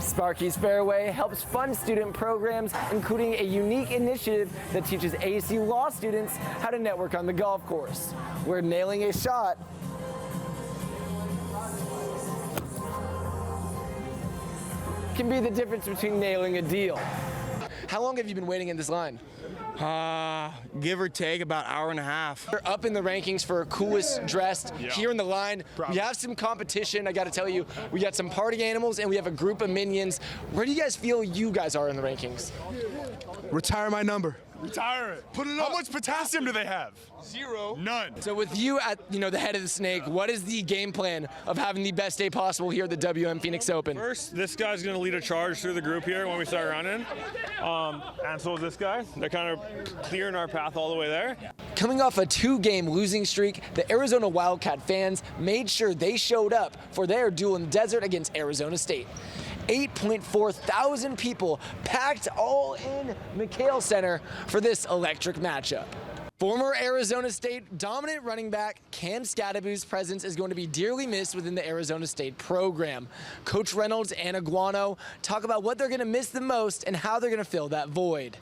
Sparky's Fairway helps fund student programs, including a unique initiative that teaches ASU law students how to network on the golf course, where nailing a shot can be the difference between nailing a deal. How long have you been waiting in this line? Give or take about an hour and a half. We're up in the rankings for coolest dressed here in the line. We have some competition. I got to tell you, we got some party animals and we have a group of minions. Where do you guys feel you guys are in the rankings? Retire my number. Retire it. Put it up. How much potassium do they have? Zero. None. So with you at the head of the snake, what is the game plan of having the best day possible here at the WM Phoenix Open? First, this guy's going to lead a charge through the group here when we start running. And so is this guy. They're kind of clearing our path all the way there. Coming off a 2-game losing streak, the Arizona Wildcat fans made sure they showed up for their duel in the desert against Arizona State. 8.4 thousand people packed all in McHale Center for this electric matchup. Former Arizona State dominant running back Cam Scadaboo's presence is going to be dearly missed within the Arizona State program. Coach Reynolds and Aguano talk about what they're going to miss the most and how they're going to fill that void.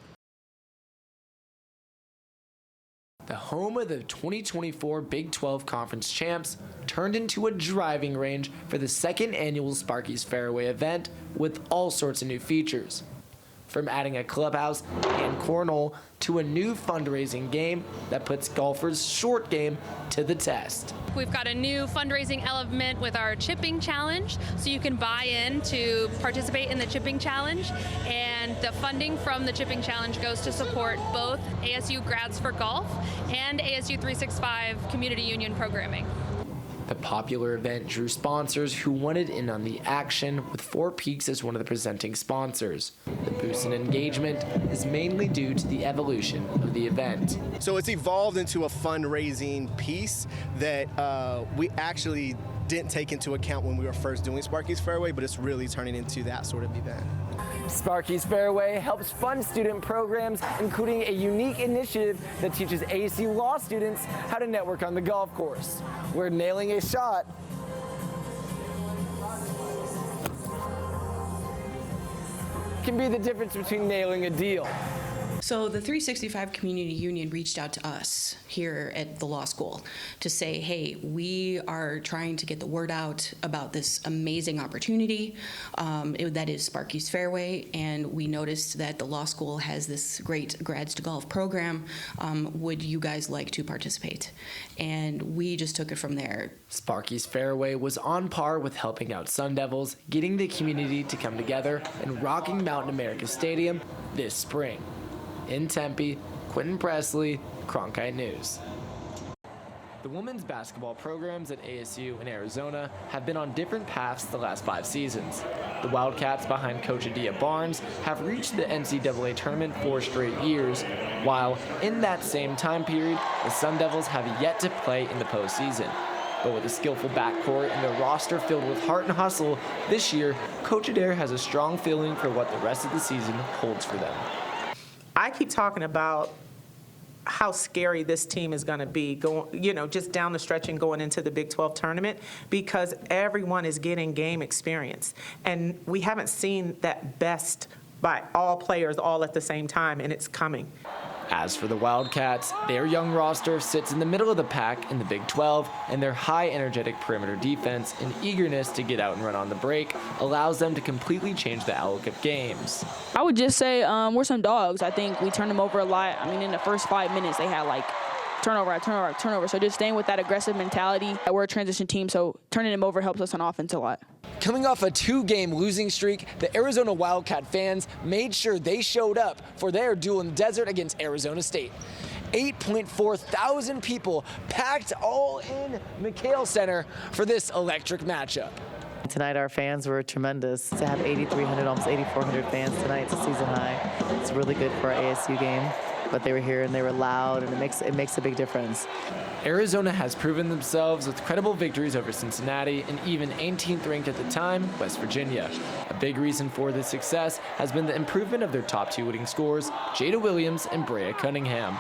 The home of the 2024 Big 12 Conference champs turned into a driving range for the second annual Sparky's Fairway event with all sorts of new features. From adding a clubhouse and cornhole to a new fundraising game that puts golfers' short game to the test. We've got a new fundraising element with our chipping challenge, so you can buy in to participate in the chipping challenge, and the funding from the chipping challenge goes to support both ASU Grads for Golf and ASU 365 Community Union programming. The popular event drew sponsors who wanted in on the action, with Four Peaks as one of the presenting sponsors. The boost in engagement is mainly due to the evolution of the event. So it's evolved into a fundraising piece that we actually didn't take into account when we were first doing Sparky's Fairway, but it's really turning into that sort of event. Sparky's Fairway helps fund student programs, including a unique initiative that teaches ASU law students how to network on the golf course, where nailing a shot can be the difference between nailing a deal. So the 365 Community Union reached out to us here at the law school to say, hey, we are trying to get the word out about this amazing opportunity that is Sparky's Fairway, and we noticed that the law school has this great Grads to Golf program. Would you guys like to participate? And we just took it from there. Sparky's Fairway was on par with helping out Sun Devils, getting the community to come together and rocking Mountain America Stadium this spring. In Tempe, Quentin Presley, Cronkite News. The women's basketball programs at ASU and Arizona have been on different paths the last 5 seasons. The Wildcats behind Coach Adia Barnes have reached the NCAA tournament 4 straight years, while in that same time period, the Sun Devils have yet to play in the postseason. But with a skillful backcourt and a roster filled with heart and hustle, this year, Coach Adair has a strong feeling for what the rest of the season holds for them. I keep talking about how scary this team is going to be going, just down the stretch and going into the Big 12 tournament, because everyone is getting game experience. And we haven't seen that best by all players all at the same time, and it's coming. As for the Wildcats, their young roster sits in the middle of the pack in the Big 12, and their high energetic perimeter defense and eagerness to get out and run on the break allows them to completely change the outlook of games. I would just say we're some dogs. I think we turned them over a lot. I mean, in the first 5 minutes, they had turnover. So just staying with that aggressive mentality. We're a transition team, so turning them over helps us on offense a lot. Coming off a 2-game losing streak, the Arizona Wildcat fans made sure they showed up for their duel in the desert against Arizona State. 8.4 thousand people packed all in McHale Center for this electric matchup. Tonight our fans were tremendous. To have 8,300, almost 8,400 fans tonight, it's a season high. It's really good for our ASU game. But they were here and they were loud, and it makes a big difference. Arizona has proven themselves with credible victories over Cincinnati and even 18th ranked at the time, West Virginia. A big reason for this success has been the improvement of their top 2 leading scorers, Jada Williams and Brea Cunningham.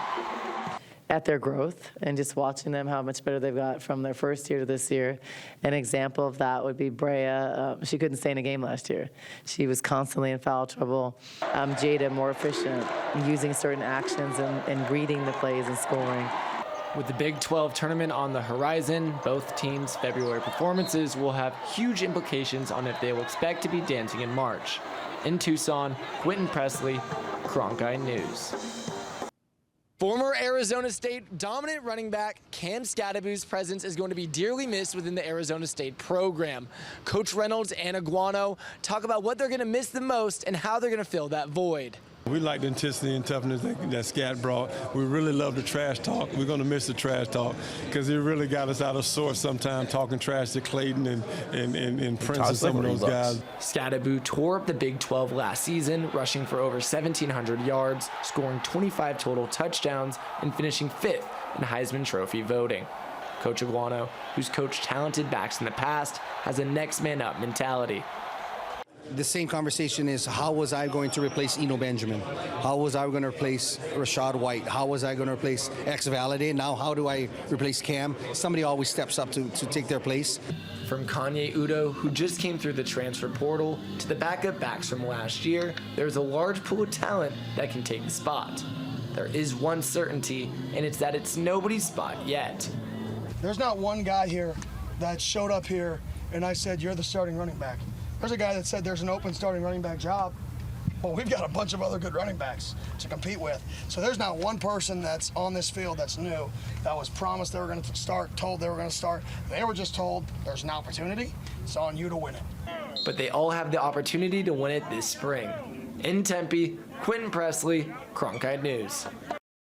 at their growth and just watching them, how much better they've got from their first year to this year. An example of that would be Brea. She couldn't stay in a game last year. She was constantly in foul trouble. Jada, more efficient, using certain actions and reading the plays and scoring. With the Big 12 tournament on the horizon, both teams' February performances will have huge implications on if they will expect to be dancing in March. In Tucson, Quentin Presley, Cronkite News. Former Arizona State dominant running back Cam Skatteboo's presence is going to be dearly missed within the Arizona State program. Coach Reynolds and Aguano talk about what they're going to miss the most and how they're going to fill that void. We like the intensity and toughness that Scat brought. We really love the trash talk. We're going to miss the trash talk because he really got us out of sorts sometimes talking trash to Clayton and Prince and some of those guys. Skatteboo tore up the Big 12 last season, rushing for over 1,700 yards, scoring 25 total touchdowns, and finishing 5th in Heisman Trophy voting. Coach Aguano, who's coached talented backs in the past, has a next man up mentality. The same conversation is, how was I going to replace Eno Benjamin? How was I going to replace Rashad White? How was I going to replace X-Valade? Now how do I replace Cam? Somebody always steps up to take their place. From Kanye Udo, who just came through the transfer portal, to the backup backs from last year, there's a large pool of talent that can take the spot. There is one certainty, and it's that it's nobody's spot yet. There's not one guy here that showed up here and I said, you're the starting running back. There's a guy that said there's an open starting running back job. Well, we've got a bunch of other good running backs to compete with. So there's not one person that's on this field that's new, that was promised they were going to start, told they were going to start. They were just told there's an opportunity. It's on you to win it. But they all have the opportunity to win it this spring. In Tempe, Quentin Presley, Cronkite News.